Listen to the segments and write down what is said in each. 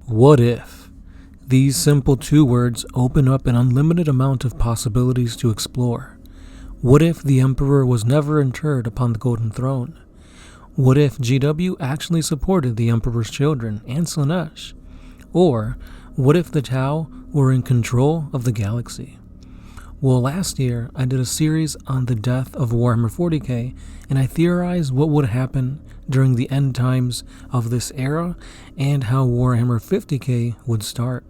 What if? These simple two words open up an unlimited amount of possibilities to explore. What if the Emperor was never interred upon the Golden Throne? What if GW actually supported the Emperor's children and Slaanesh? Or what if the Tau were in control of the galaxy? Well, last year I did a series on the death of Warhammer 40k, and I theorized what would happen during the end times of this era and how Warhammer 50k would start.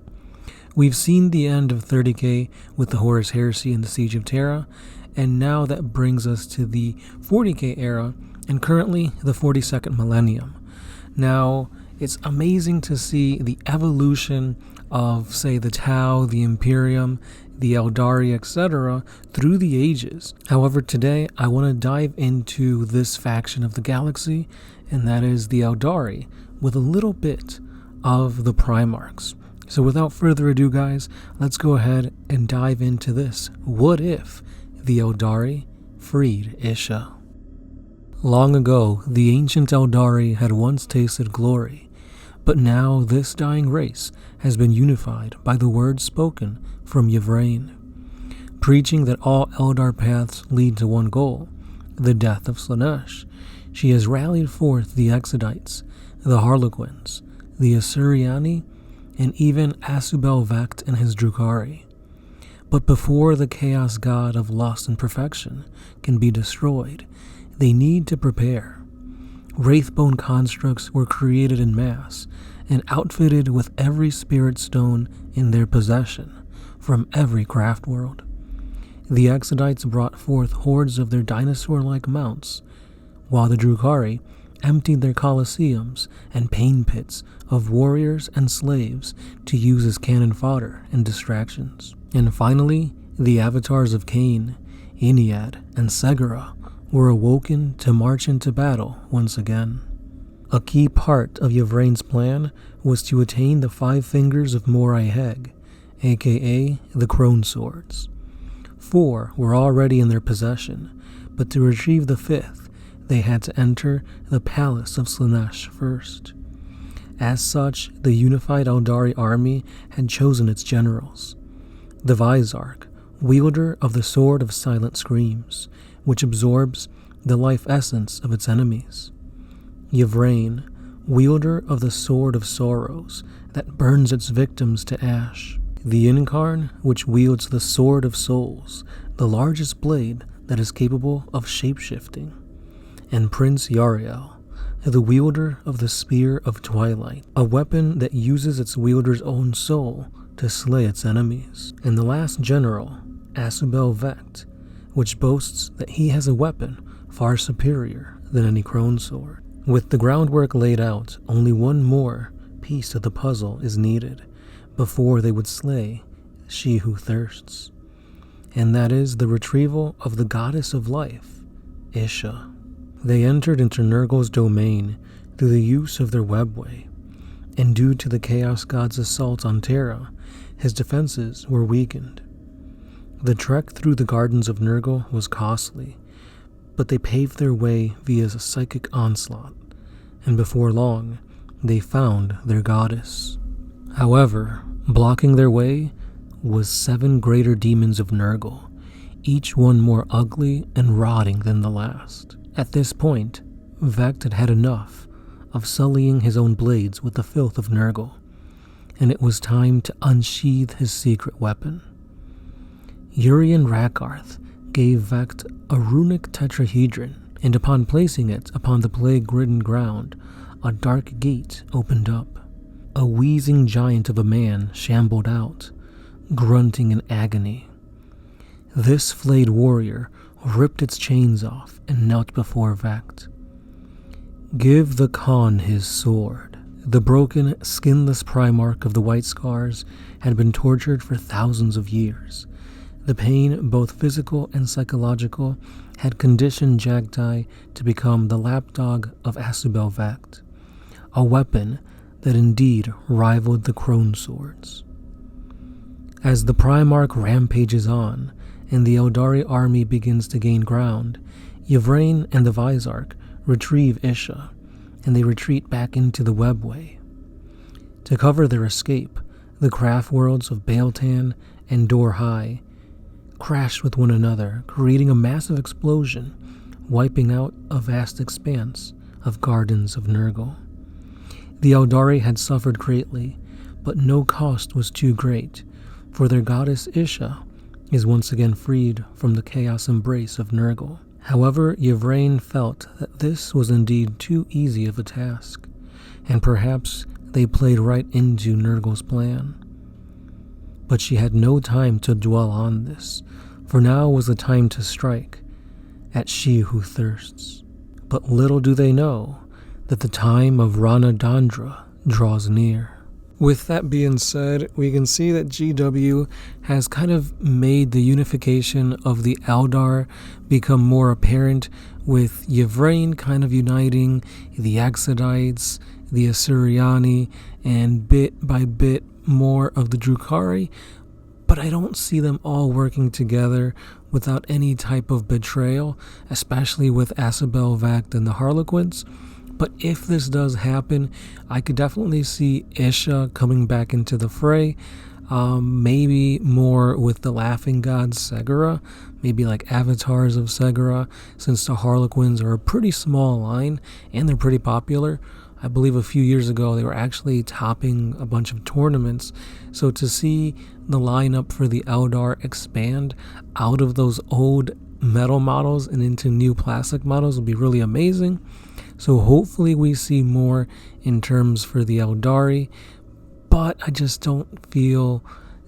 We've seen the end of 30k with the Horus Heresy and the Siege of Terra, and now that brings us to the 40k era and currently the 42nd millennium. Now, it's amazing to see the evolution of, say, the Tau, the Imperium, the Aeldari, etc. through the ages. However, today I want to dive into this faction of the galaxy, and that is the Aeldari, with a little bit of the Primarchs. So without further ado, guys, let's go ahead and dive into this. What if the Aeldari freed Isha? Long ago, the ancient Aeldari had once tasted glory, but now this dying race has been unified by the words spoken from Yvraine, preaching that all Eldar paths lead to one goal, the death of Slaanesh. She has rallied forth the Exodites, the Harlequins, the Asuryani, and even Asubel Vect and his Drukhari. But before the chaos god of lust and perfection can be destroyed, they need to prepare. Wraithbone constructs were created in mass and outfitted with every spirit stone in their possession from every craft world. The Exodites brought forth hordes of their dinosaur-like mounts, while the Drukhari emptied their colosseums and pain pits of warriors and slaves to use as cannon fodder and distractions. And finally, the avatars of Cain, Ennead, and Segura were awoken to march into battle once again. A key part of Yvraine's plan was to attain the 5 fingers of Morai Heg, aka the Crone Swords. 4 were already in their possession, but to retrieve the 5th, they had to enter the Palace of Slaanesh first. As such, the unified Aeldari army had chosen its generals. The Visarch, wielder of the Sword of Silent Screams, which absorbs the life essence of its enemies. Yvraine, wielder of the Sword of Sorrows that burns its victims to ash. The Incarn, which wields the Sword of Souls, the largest blade that is capable of shapeshifting. And Prince Yariel, the wielder of the Spear of Twilight, a weapon that uses its wielder's own soul to slay its enemies. And the last general, Asubel Vect, which boasts that he has a weapon far superior than any Crone Sword. With the groundwork laid out, only one more piece of the puzzle is needed before they would slay she who thirsts. And that is the retrieval of the goddess of life, Isha. They entered into Nurgle's domain through the use of their webway, and due to the Chaos God's assault on Terra, his defenses were weakened. The trek through the gardens of Nurgle was costly, but they paved their way via a psychic onslaught, and before long, they found their goddess. However, blocking their way was 7 greater demons of Nurgle, each one more ugly and rotting than the last. At this point, Vect had had enough of sullying his own blades with the filth of Nurgle, and it was time to unsheath his secret weapon. Urian Rakarth gave Vect a runic tetrahedron, and upon placing it upon the plague-ridden ground, a dark gate opened up. A wheezing giant of a man shambled out, grunting in agony. This flayed warrior ripped its chains off and knelt before Vect. "Give the Khan his sword." The broken, skinless Primarch of the White Scars had been tortured for thousands of years. The pain, both physical and psychological, had conditioned Jagdai to become the lapdog of Asubel Vect, a weapon that indeed rivaled the Crone Swords. As the Primarch rampages on, and the Aeldari army begins to gain ground, Yvraine and the Visarch retrieve Isha, and they retreat back into the webway. To cover their escape, the craft worlds of Baeltan and Dor High crashed with one another, creating a massive explosion, wiping out a vast expanse of gardens of Nurgle. The Aeldari had suffered greatly, but no cost was too great, for their goddess Isha is once again freed from the chaos embrace of Nurgle. However, Yvraine felt that this was indeed too easy of a task, and perhaps they played right into Nurgle's plan. But she had no time to dwell on this, for now was the time to strike at she who thirsts. But little do they know that the time of Rana Dandra draws near. With that being said, we can see that GW has kind of made the unification of the Eldar become more apparent, with Yvraine kind of uniting the Axadites, the Asuryani, and bit by bit more of the Drukhari, but I don't see them all working together without any type of betrayal, especially with Asabel Vact and the Harlequins. But if this does happen, I could definitely see Isha coming back into the fray, maybe more with the Laughing Gods Segura, maybe like avatars of Segura, since the Harlequins are a pretty small line and they're pretty popular. I believe a few years ago they were actually topping a bunch of tournaments, so to see the lineup for the Eldar expand out of those old metal models and into new plastic models would be really amazing. So hopefully we see more in terms for the Aeldari, but I just don't feel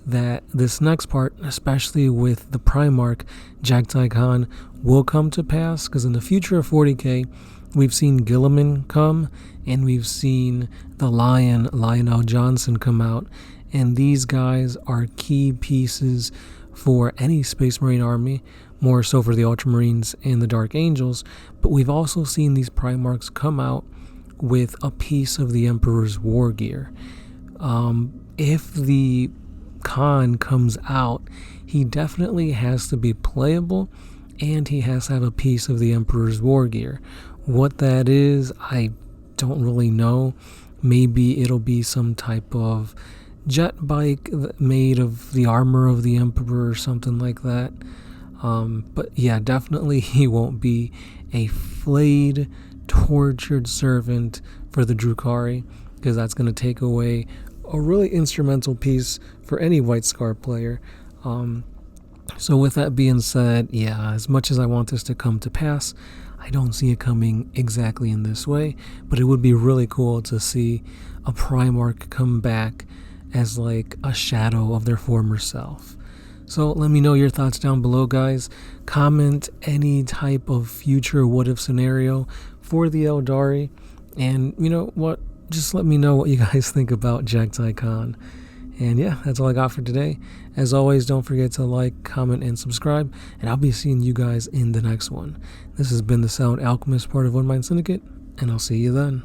that this next part, especially with the Primarch, Jagtai Khan, will come to pass, because in the future of 40k, we've seen Gilliman come, and we've seen the Lionel Johnson come out, and these guys are key pieces for any Space Marine army, more so for the Ultramarines and the Dark Angels, but we've also seen these Primarchs come out with a piece of the Emperor's war gear. If the Khan comes out, he definitely has to be playable, and he has to have a piece of the Emperor's war gear. What that is, I don't really know. Maybe it'll be some type of jet bike made of the armor of the Emperor or something like that. But yeah, definitely he won't be a flayed, tortured servant for the Drukhari, because that's going to take away a really instrumental piece for any White Scar player. So with that being said, yeah, as much as I want this to come to pass, I don't see it coming exactly in this way, but it would be really cool to see a Primarch come back as like a shadow of their former self. So let me know your thoughts down below, guys. Comment any type of future what-if scenario for the Aeldari, and you know what, just let me know what you guys think about Jagtai Khan. And yeah, that's all I got for today. As always, don't forget to like, comment, and subscribe, and I'll be seeing you guys in the next one. This has been the Sound Alchemist, part of One Mind Syndicate, and I'll see you then.